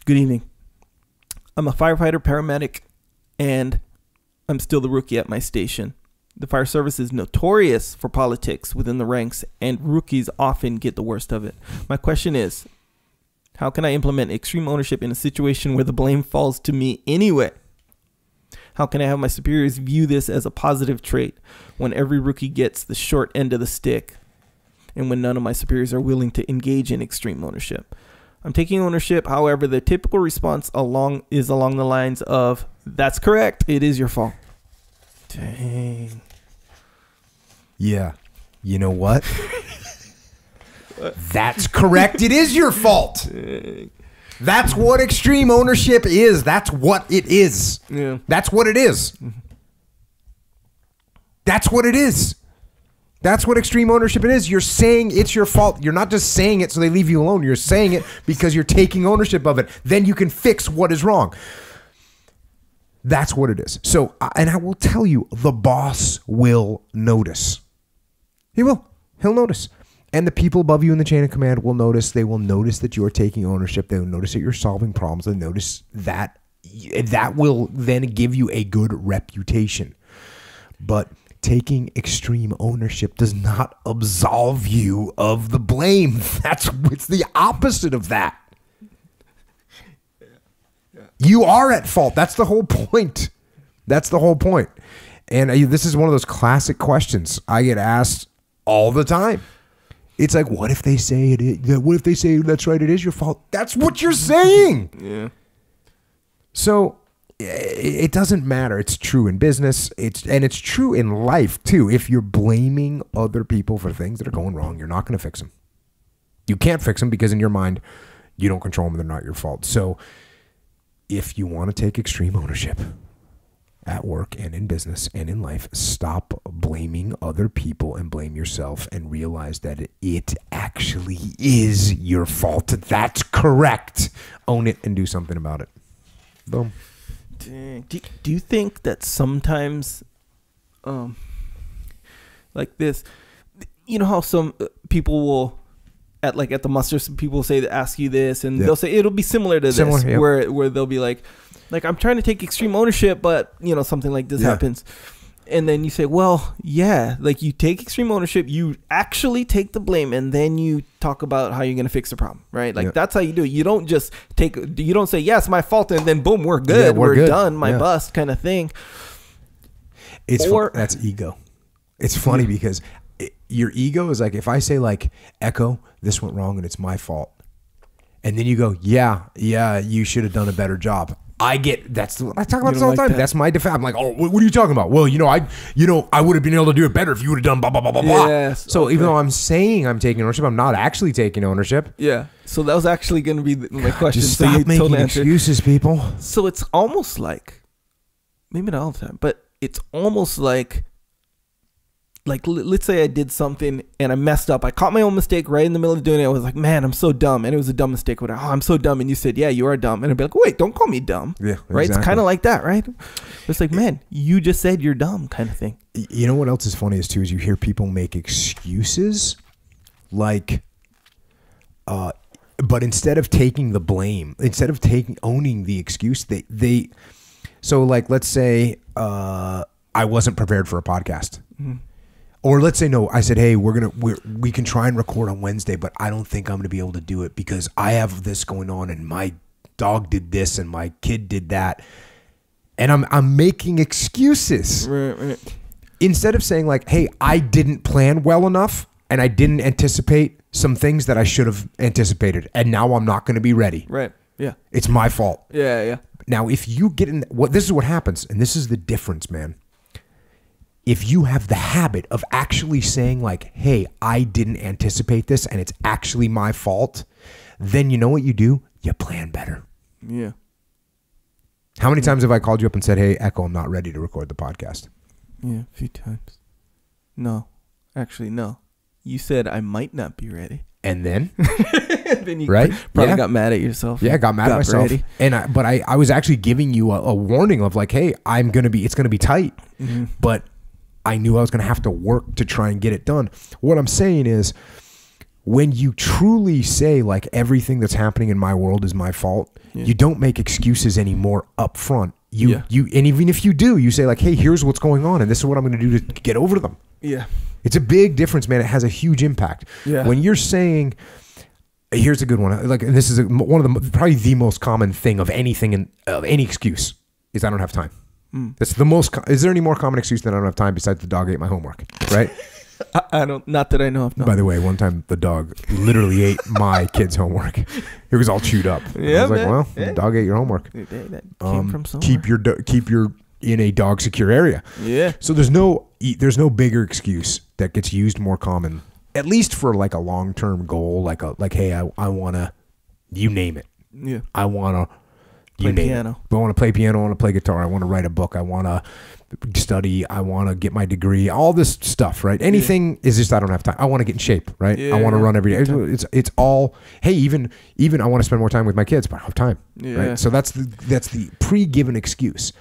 Good evening. I'm a firefighter paramedic, and I'm still the rookie at my station. The fire service is notorious for politics within the ranks, and rookies often get the worst of it. My question is, how can I implement extreme ownership in a situation where the blame falls to me anyway? How can I have my superiors view this as a positive trait when every rookie gets the short end of the stick and when none of my superiors are willing to engage in extreme ownership? I'm taking ownership. However, the typical response is along the lines of, that's correct. It is your fault. Dang. Yeah. You know what? That's correct. It is your fault. Dang. That's what extreme ownership is. That's what it is. Yeah. That's what it is. That's what it is. That's what extreme ownership it is. You're saying it's your fault. You're not just saying it so they leave you alone. You're saying it because you're taking ownership of it. Then you can fix what is wrong. That's what it is. So, and I will tell you, the boss will notice. He will. He'll notice. And the people above you in the chain of command will notice. They will notice that you're taking ownership. They will notice that you're solving problems. They'll notice that. That will then give you a good reputation. But taking extreme ownership does not absolve you of the blame. It's the opposite of that. You are at fault. That's the whole point. That's the whole point. And this is one of those classic questions I get asked all the time. It's like, what if they say it is? What if they say that's right? It is your fault. That's what you're saying. Yeah. So it doesn't matter. It's true in business. It's true in life too. If you're blaming other people for things that are going wrong, you're not going to fix them. You can't fix them because in your mind, you don't control them. They're not your fault. So if you want to take extreme ownership at work and in business and in life, stop blaming other people and blame yourself and realize that it actually is your fault. That's correct. Own it and do something about it. Boom. Dang. Do you think that sometimes, like this, you know how some people will, at the muster, some people say to ask you this, and they'll say it'll be similar to this, yep. where they'll be like I'm trying to take extreme ownership, but something like this happens, and then you say, well, yeah, you take extreme ownership, you actually take the blame, and then you talk about how you're gonna fix the problem, right? That's how you do it. You don't just you don't say, yes, my fault, and then boom, we're good, we're good. Done, my bust, kind of thing. That's ego. It's funny because your ego is like, if I say Echo, this went wrong and it's my fault, and then you go, yeah, you should have done a better job. I talk about this all the time. That's my defense. I'm like, oh, what are you talking about? Well, I would have been able to do it better if you would have done blah blah blah blah blah. Yes, so even though I'm saying I'm taking ownership, I'm not actually taking ownership. Yeah. So that was actually going to be my question. Just stop making excuses, people. So it's almost like, maybe not all the time, but it's almost like let's say I did something and I messed up. I caught my own mistake right in the middle of doing it. I was like, man, I'm so dumb. And it was a dumb mistake. Whatever. Oh, I'm so dumb. And you said, yeah, you are dumb. And I'd be like, wait, don't call me dumb. Yeah. Right. Exactly. It's kind of like that, right? It's like, man, you just said you're dumb, kind of thing. You know what else is funny is you hear people make excuses but instead of taking the blame, instead of owning the excuse, so let's say, I wasn't prepared for a podcast. Mm-hmm. Or let's say, no, I said, hey, we can try and record on Wednesday, but I don't think I'm going to be able to do it because I have this going on and my dog did this and my kid did that. And I'm making excuses. Right. Instead of saying hey, I didn't plan well enough and I didn't anticipate some things that I should have anticipated. And now I'm not going to be ready. Right. Yeah. It's my fault. Yeah. Now, if you get in, this is what happens. And this is the difference, man. If you have the habit of actually saying hey, I didn't anticipate this and it's actually my fault, then you know what you do? You plan better. Yeah. How many times have I called you up and said, hey, Echo, I'm not ready to record the podcast? Yeah, a few times. No. Actually, no. You said I might not be ready. And then? Then you probably got mad at yourself. Yeah, I got mad at myself. Ready. But I was actually giving you a warning of hey, it's going to be tight. Mm-hmm. But I knew I was going to have to work to try and get it done. What I'm saying is when you truly say like everything that's happening in my world is my fault, you don't make excuses anymore up front. You and even if you do, you say like, hey, here's what's going on and this is what I'm going to do to get over them. Yeah. It's a big difference, man. It has a huge impact. Yeah. When you're saying, here's a good one. Like, and this is one of the, probably the most common thing of anything of any excuse is I don't have time. That's the most, is there any more common excuse than I don't have time besides the dog ate my homework, right? I don't, not that I know of. No. By the way, one time the dog literally ate my kid's homework. It was all chewed up. Yeah, I was like, well, the dog ate your homework. That came from somewhere. Keep your in a dog secure area. Yeah. So there's no bigger excuse that gets used more common, at least for like a long-term goal, like hey, I want to, you name it. Yeah. I want to, play piano. I want to play piano. I want to play guitar. I want to write a book. I want to study. I want to get my degree. All this stuff, right? Anything is just I don't have time. I want to get in shape, right? I want to run every day. It's all. Hey, even I want to spend more time with my kids, but I don't have time. Yeah. Right? So that's the pre-given excuse.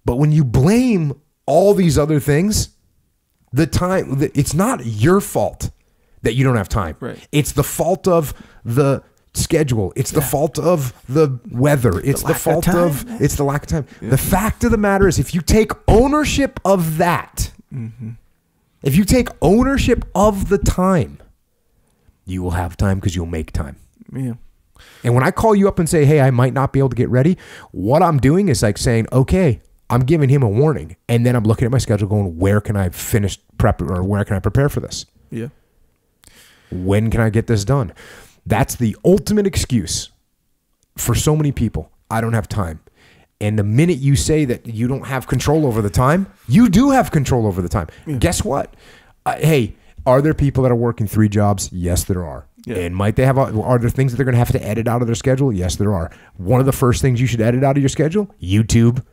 But when you blame all these other things, it's not your fault that you don't have time. Right. It's the fault of the schedule. It's the fault of the weather. It's the fault of it's the lack of time. Yeah. The fact of the matter is, if you take ownership of that, if you take ownership of the time, you will have time because you'll make time. Yeah. And when I call you up and say, hey, I might not be able to get ready, what I'm doing is like saying, okay, I'm giving him a warning. And then I'm looking at my schedule going, where can I finish prep or where can I prepare for this? Yeah. When can I get this done? That's the ultimate excuse for so many people. I don't have time. And the minute you say that you don't have control over the time, you do have control over the time. Yeah. Guess what? Hey, are there people that are working 3 jobs? Yes, there are. Yeah. And might they have? Are there things that they're going to have to edit out of their schedule? Yes, there are. One of the first things you should edit out of your schedule: YouTube,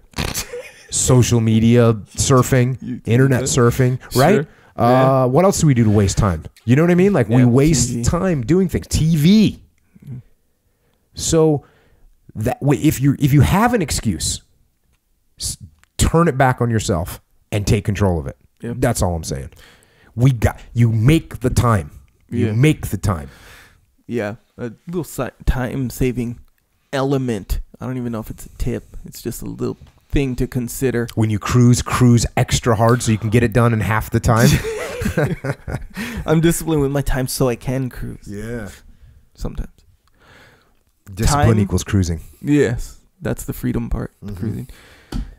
social media surfing, internet surfing, right? Sure. What else do we do to waste time? You know what I mean? Like we waste TV. Time doing things. TV. So that if you have an excuse, turn it back on yourself and take control of it. Yep. That's all I'm saying. You make the time. You make the time. Yeah, a little time saving element. I don't even know if it's a tip. It's just a little thing to consider. When you cruise extra hard so you can get it done in half the time. I'm disciplined with my time so I can cruise. Yeah. Sometimes. Discipline equals cruising. Yes. That's the freedom part. Cruising.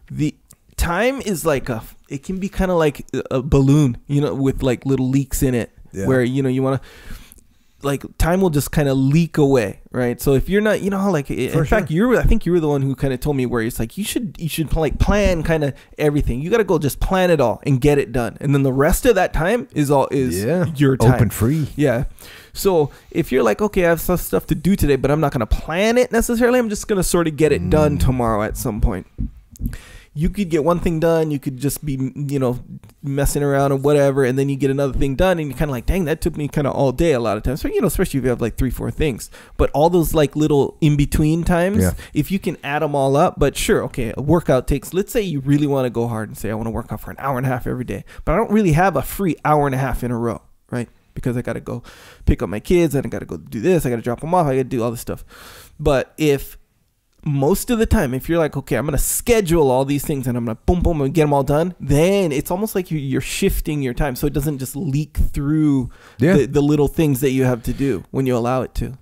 The time is like it can be kind of like a balloon, with like little leaks in it where, you want to, like time will just kind of leak away, right? So if you're not, how like in fact I think you were the one who kind of told me where it's like you should like plan kind of everything. You got to go just plan it all and get it done, and then the rest of that time is your time, open free. Yeah. So if you're like, okay, I have some stuff to do today, but I'm not going to plan it necessarily. I'm just going to sort of get it done tomorrow at some point. You could get one thing done. You could just be, messing around or whatever. And then you get another thing done and you're kind of like, dang, that took me kind of all day a lot of times. So, especially if you have like 3-4 things. But all those like little in-between times, if you can add them all up. But sure, okay, a workout takes, let's say you really want to go hard and say, I want to work out for an hour and a half every day. But I don't really have a free hour and a half in a row, right? Because I got to go pick up my kids. And I got to go do this. I got to drop them off. I got to do all this stuff. But if most of the time, if you're like, okay, I'm going to schedule all these things and I'm going to boom, boom, and get them all done, then it's almost like you're shifting your time. So it doesn't just leak through the little things that you have to do when you allow it to.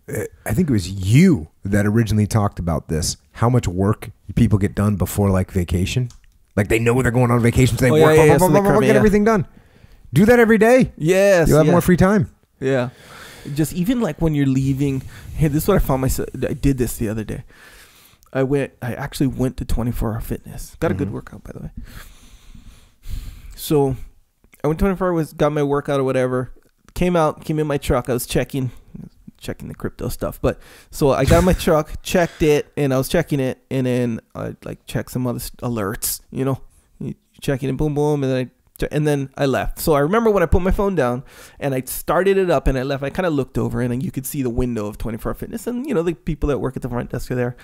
I think it was you that originally talked about this, how much work people get done before like vacation. Like they know they're going on vacation, so they get everything done. Do that every day. Yes. You'll have more free time. Yeah. Just even like when you're leaving. Hey, this is what I found myself. I did this the other day. I actually went to 24-hour fitness. Got a good workout, by the way. So I went 24 hours, got my workout or whatever. Came in my truck. I was checking the crypto stuff. But so I got in my truck, checked it, and I was checking it, and then I like checked some other alerts. You checking it, boom, boom, and then I left. So I remember when I put my phone down and I started it up and I left. I kind of looked over and you could see the window of 24-hour fitness, and the people that work at the front desk are there.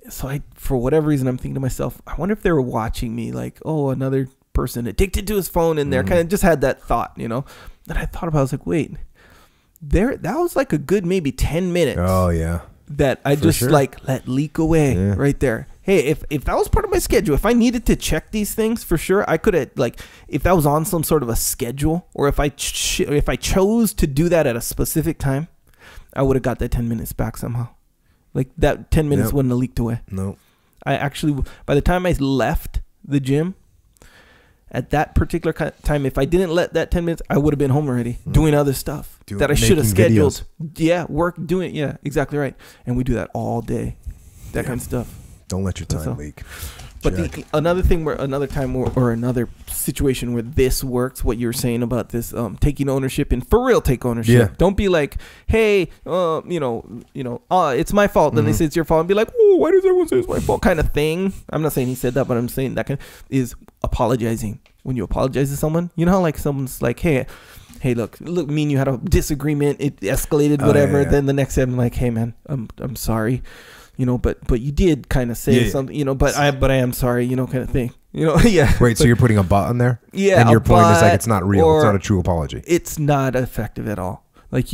So for whatever reason, I'm thinking to myself, I wonder if they were watching me, like, oh, another person addicted to his phone in there. Kind of just had that thought, That I thought about. I was like, wait, that was like a good maybe 10 minutes. Oh yeah. That I just like let leak away right there. Hey, if that was part of my schedule, if I needed to check these things for sure, I could have, like, if that was on some sort of a schedule, or if I chose to do that at a specific time, I would have got that 10 minutes back somehow. Like that 10 minutes wouldn't have leaked away. No. I actually, by the time I left the gym, at that particular time, if I didn't let that 10 minutes, I would have been home already doing other stuff that I should have scheduled. Videos. Yeah, work, doing, yeah, exactly right. And we do that all day, that kind of stuff. Don't let your time leak. But another situation where this works, what you were saying about this taking ownership, and for real take ownership. Yeah. Don't be like, hey, it's my fault. Then they say it's your fault, and be like, oh, why does everyone say it's my fault? Kind of thing. I'm not saying he said that, but I'm saying that kind of is apologizing. When you apologize to someone, you know how like someone's like, hey, look, me and you had a disagreement. It escalated, whatever. Then the next day I'm like, hey, man, I'm sorry. But you did kind of say something, but I am sorry, kind of thing, Wait, so you're putting a but on there? Yeah. And your point is like, it's not real. It's not a true apology. It's not effective at all. Like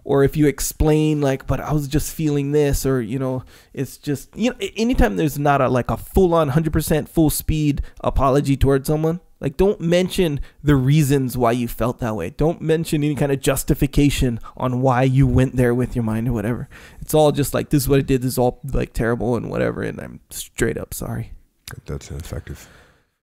or if you explain like, but I was just feeling this, or, it's just, anytime there's not a full on 100% full speed apology towards someone, like, don't mention the reasons why you felt that way. Don't mention any kind of justification on why you went there with your mind or whatever. It's all just like, this is what I did. This is all like terrible and whatever. And I'm straight up sorry. That's effective.